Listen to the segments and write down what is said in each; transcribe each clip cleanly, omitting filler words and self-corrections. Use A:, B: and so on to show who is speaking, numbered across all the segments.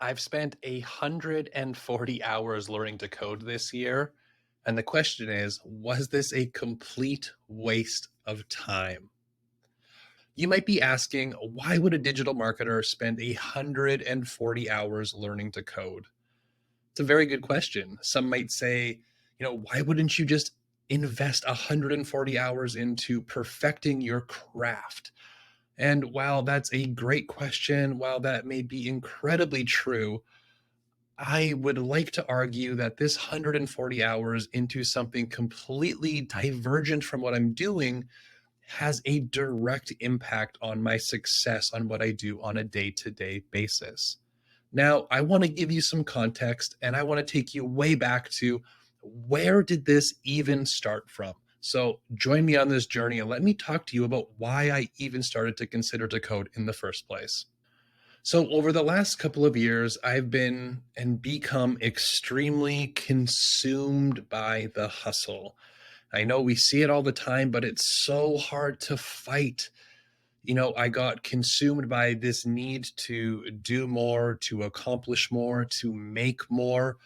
A: I've spent 140 hours learning to code this year. And the question is, was this a complete waste of time? You might be asking, why would a digital marketer spend 140 hours learning to code? It's a very good question. Some might say, why wouldn't you just invest 140 hours into perfecting your craft? And while that's a great question, while that may be incredibly true, I would like to argue that this 140 hours into something completely divergent from what I'm doing has a direct impact on my success on what I do on a day to day basis. Now, I want to give you some context and I want to take you way back to where did this even start from? So, join me on this journey and let me talk to you about why I even started to consider to code in the first place. So, over the last couple of years, I've been and become extremely consumed by the hustle. I know we see it all the time, but it's so hard to fight. I got consumed by this need to do more, to accomplish more, to make more.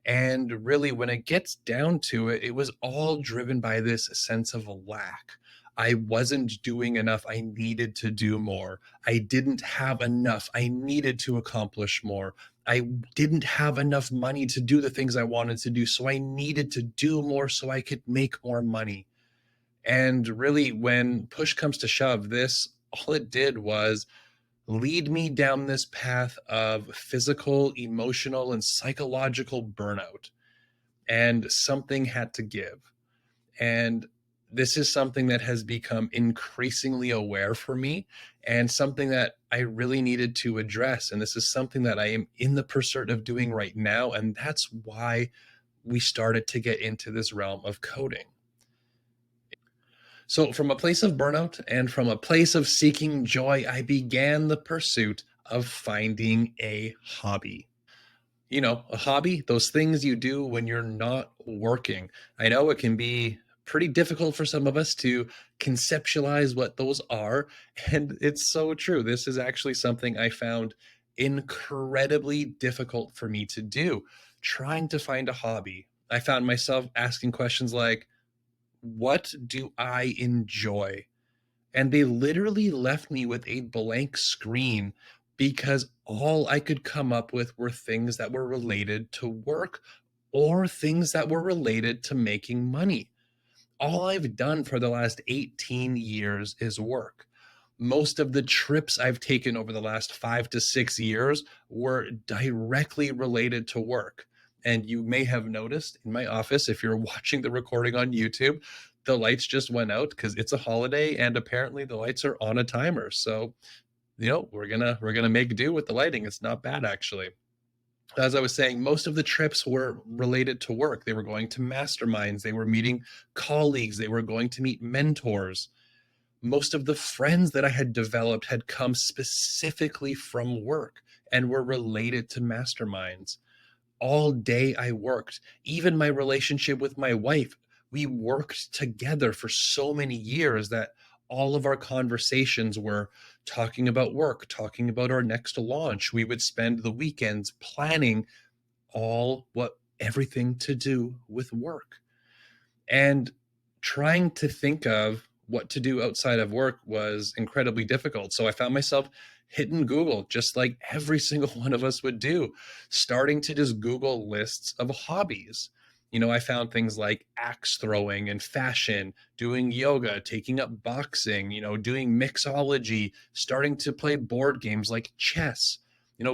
A: And really, when it gets down to it, it was all driven by this sense of a lack. I wasn't doing enough. I needed to do more. I didn't have enough. I needed to accomplish more. I didn't have enough money to do the things I wanted to do. So I needed to do more so I could make more money. And really, when push comes to shove, this all it did was lead me down this path of physical, emotional, and psychological burnout, and something had to give. And this is something that has become increasingly aware for me and something that I really needed to address. And this is something that I am in the pursuit of doing right now. And that's why we started to get into this realm of coding. So, from a place of burnout and from a place of seeking joy, I began the pursuit of finding a hobby. A hobby, those things you do when you're not working. I know it can be pretty difficult for some of us to conceptualize what those are. And it's so true. This is actually something I found incredibly difficult for me to do. Trying to find a hobby, I found myself asking questions like, what do I enjoy? And they literally left me with a blank screen because all I could come up with were things that were related to work or things that were related to making money. All I've done for the last 18 years is work. Most of the trips I've taken over the last 5 to 6 years were directly related to work. And you may have noticed in my office, if you're watching the recording on YouTube, the lights just went out because it's a holiday and apparently the lights are on a timer. So, we're gonna make do with the lighting. It's not bad actually. As I was saying, most of the trips were related to work. They were going to masterminds, they were meeting colleagues, they were going to meet mentors. Most of the friends that I had developed had come specifically from work and were related to masterminds. All day I worked. Even my relationship with my wife, we worked together for so many years that all of our conversations were talking about work, talking about our next launch. We would spend the weekends planning everything to do with work. And trying to think of what to do outside of work was incredibly difficult. So I found myself hitting Google just like every single one of us would do, starting to just Google lists of hobbies. I found things like axe throwing and fashion, doing yoga, taking up boxing, doing mixology, starting to play board games like chess,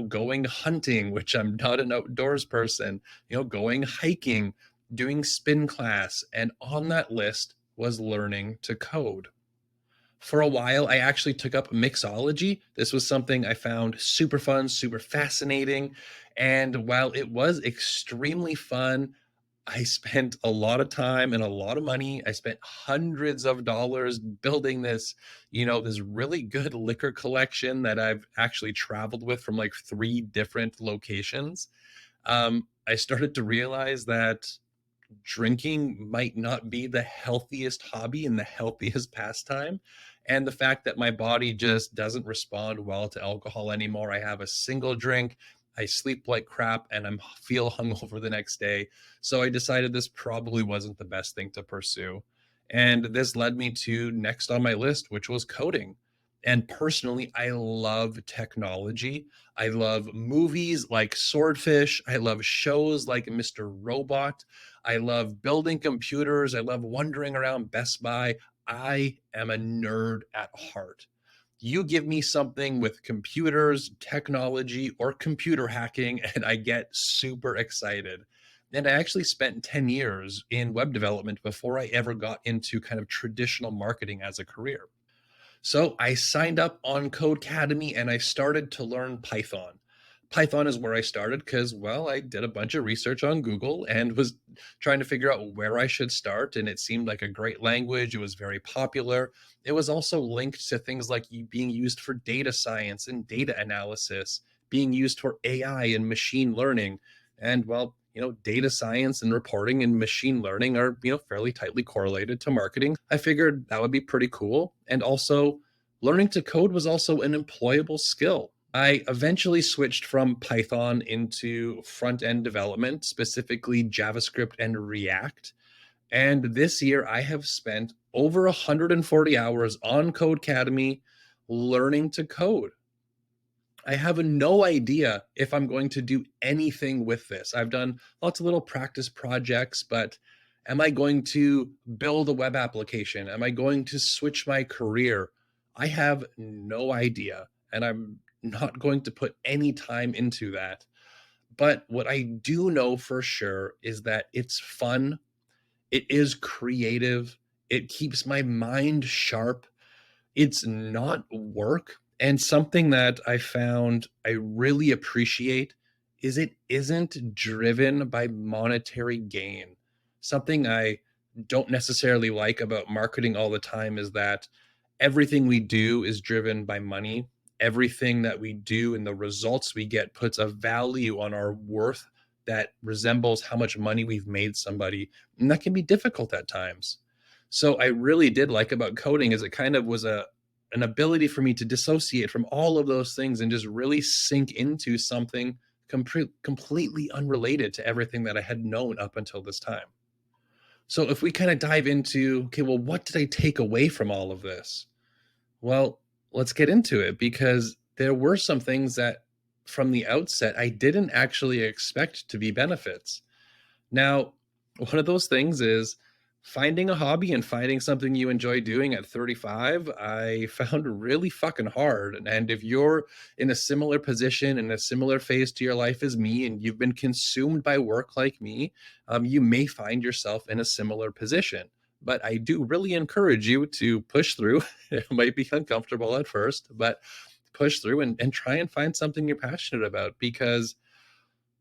A: going hunting, which I'm not an outdoors person, going hiking, doing spin class, and on that list was learning to code. For a while, I actually took up mixology. This was something I found super fun, super fascinating. And while it was extremely fun, I spent a lot of time and a lot of money. I spent hundreds of dollars building this really good liquor collection that I've actually traveled with from like 3 different locations. I started to realize that drinking might not be the healthiest hobby and the healthiest pastime. And the fact that my body just doesn't respond well to alcohol anymore. I have a single drink. I sleep like crap, and feel hungover the next day. So I decided this probably wasn't the best thing to pursue. And this led me to next on my list, which was coding. And personally, I love technology. I love movies like Swordfish. I love shows like Mr. Robot. I love building computers. I love wandering around Best Buy. I am a nerd at heart. You give me something with computers, technology, or computer hacking, and I get super excited. And I actually spent 10 years in web development before I ever got into kind of traditional marketing as a career. So I signed up on Codecademy and I started to learn Python. Python is where I started because, well, I did a bunch of research on Google and was trying to figure out where I should start. And it seemed like a great language. It was very popular. It was also linked to things like being used for data science and data analysis, being used for AI and machine learning. And, well, data science and reporting and machine learning are, fairly tightly correlated to marketing. I figured that would be pretty cool. And also, learning to code was also an employable skill. I eventually switched from Python into front end development, specifically JavaScript and React. And this year, I have spent over 140 hours on Codecademy learning to code. I have no idea if I'm going to do anything with this. I've done lots of little practice projects, but am I going to build a web application? Am I going to switch my career? I have no idea, and I'm not going to put any time into that. But what I do know for sure is that it's fun, it is creative, it keeps my mind sharp, it's not work. And something that I found I really appreciate is it isn't driven by monetary gain. Something I don't necessarily like about marketing all the time is that everything we do is driven by money. Everything that we do and the results we get puts a value on our worth that resembles how much money we've made somebody. And that can be difficult at times. So I really did like about coding is it kind of was an ability for me to dissociate from all of those things and just really sink into something completely unrelated to everything that I had known up until this time. So if we kind of dive into, okay, well, what did I take away from all of this? Well, let's get into it because there were some things that from the outset I didn't actually expect to be benefits. Now, one of those things is finding a hobby and finding something you enjoy doing at 35. I found really fucking hard. And if you're in a similar position, in a similar phase to your life as me, and you've been consumed by work like me, you may find yourself in a similar position. But I do really encourage you to push through. It might be uncomfortable at first, but push through and try and find something you're passionate about because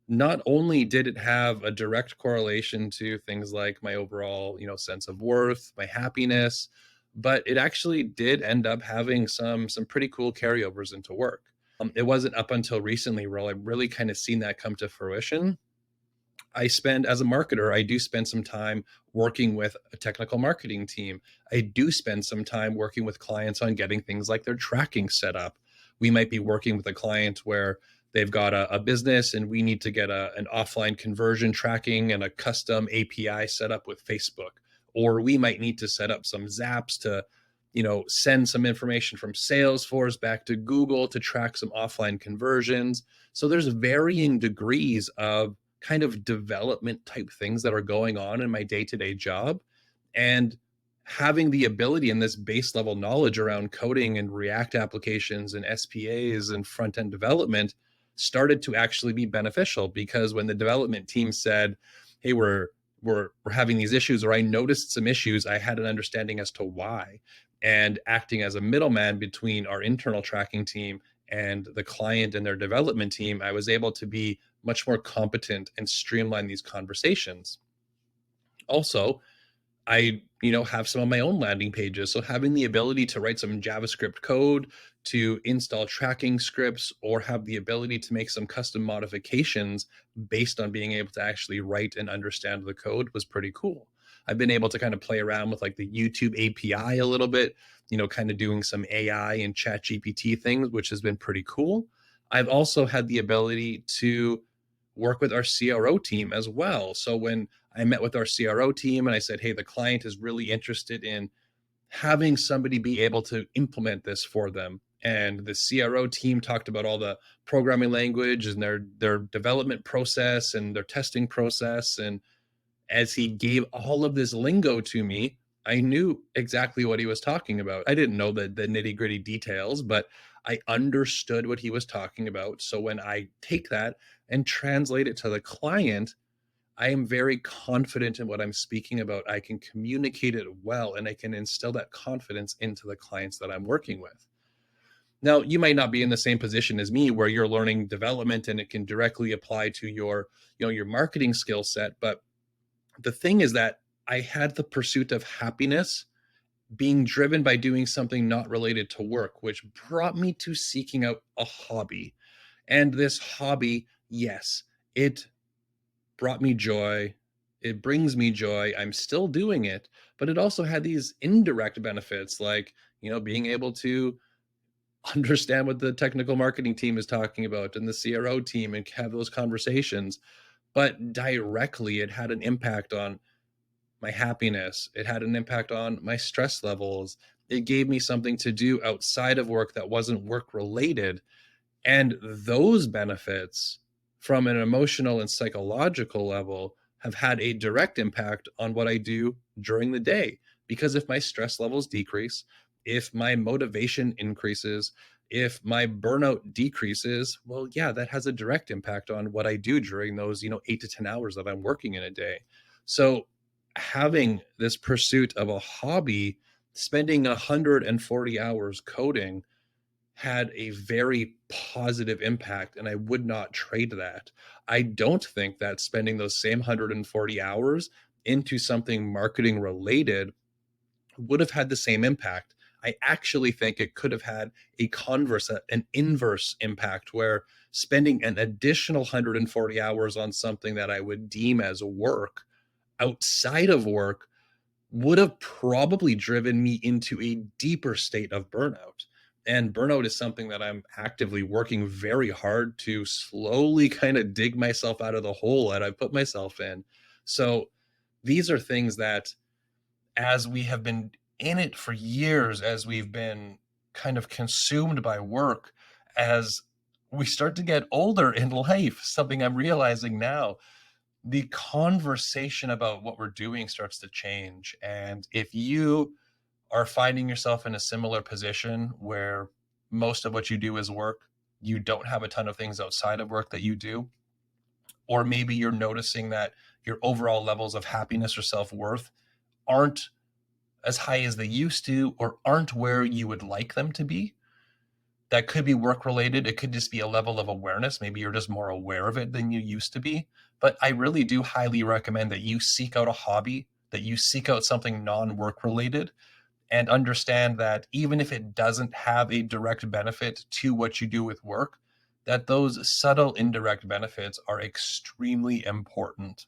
A: not only did it have a direct correlation to things like my overall, sense of worth, my happiness, but it actually did end up having some pretty cool carryovers into work. It wasn't up until recently where I really kind of seen that come to fruition. As a marketer, I do spend some time working with a technical marketing team. I do spend some time working with clients on getting things like their tracking set up. We might be working with a client where they've got a business and we need to get an offline conversion tracking and a custom API set up with Facebook. Or we might need to set up some Zaps to, send some information from Salesforce back to Google to track some offline conversions. So there's varying degrees of kind of development type things that are going on in my day-to-day job, and having the ability and this base level knowledge around coding and React applications and SPAs and front end development started to actually be beneficial because when the development team said, hey, we're having these issues, or I noticed some issues, I had an understanding as to why. And acting as a middleman between our internal tracking team and the client and their development team, I was able to be much more competent and streamline these conversations. Also, I, have some of my own landing pages. So having the ability to write some JavaScript code, to install tracking scripts, or have the ability to make some custom modifications based on being able to actually write and understand the code was pretty cool. I've been able to kind of play around with like the YouTube API a little bit, kind of doing some AI and chat GPT things, which has been pretty cool. I've also had the ability to work with our CRO team as well. So when I met with our CRO team and I said, hey, the client is really interested in having somebody be able to implement this for them. And the CRO team talked about all the programming language and their development process and their testing process. And as he gave all of this lingo to me, I knew exactly what he was talking about. I didn't know the nitty gritty details, but I understood what he was talking about. So when I take that and translate it to the client, I am very confident in what I'm speaking about. I can communicate it well and I can instill that confidence into the clients that I'm working with. Now, you might not be in the same position as me where you're learning development and it can directly apply to your marketing skill set, but the thing is that I had the pursuit of happiness being driven by doing something not related to work, which brought me to seeking out a hobby. And this hobby, yes, it brought me joy. It brings me joy. I'm still doing it, but it also had these indirect benefits like, being able to understand what the technical marketing team is talking about and the CRO team and have those conversations. But directly, it had an impact on my happiness. It had an impact on my stress levels. It gave me something to do outside of work that wasn't work related. And those benefits from an emotional and psychological level have had a direct impact on what I do during the day. Because if my stress levels decrease, if my motivation increases, if my burnout decreases, well, yeah, that has a direct impact on what I do during those, 8 to 10 hours that I'm working in a day. So having this pursuit of a hobby, spending 140 hours coding had a very positive impact, and I would not trade that. I don't think that spending those same 140 hours into something marketing related would have had the same impact. I actually think it could have had an inverse impact where spending an additional 140 hours on something that I would deem as work outside of work would have probably driven me into a deeper state of burnout. And burnout is something that I'm actively working very hard to slowly kind of dig myself out of the hole that I put myself in. So these are things that, as we have been in it for years, as we've been kind of consumed by work, as we start to get older in life, something I'm realizing now, the conversation about what we're doing starts to change. And if you are finding yourself in a similar position where most of what you do is work, you don't have a ton of things outside of work that you do, or maybe you're noticing that your overall levels of happiness or self worth aren't as high as they used to, or aren't where you would like them to be. That could be work related. It could just be a level of awareness. Maybe you're just more aware of it than you used to be. But I really do highly recommend that you seek out a hobby, that you seek out something non work related, and understand that even if it doesn't have a direct benefit to what you do with work, that those subtle indirect benefits are extremely important.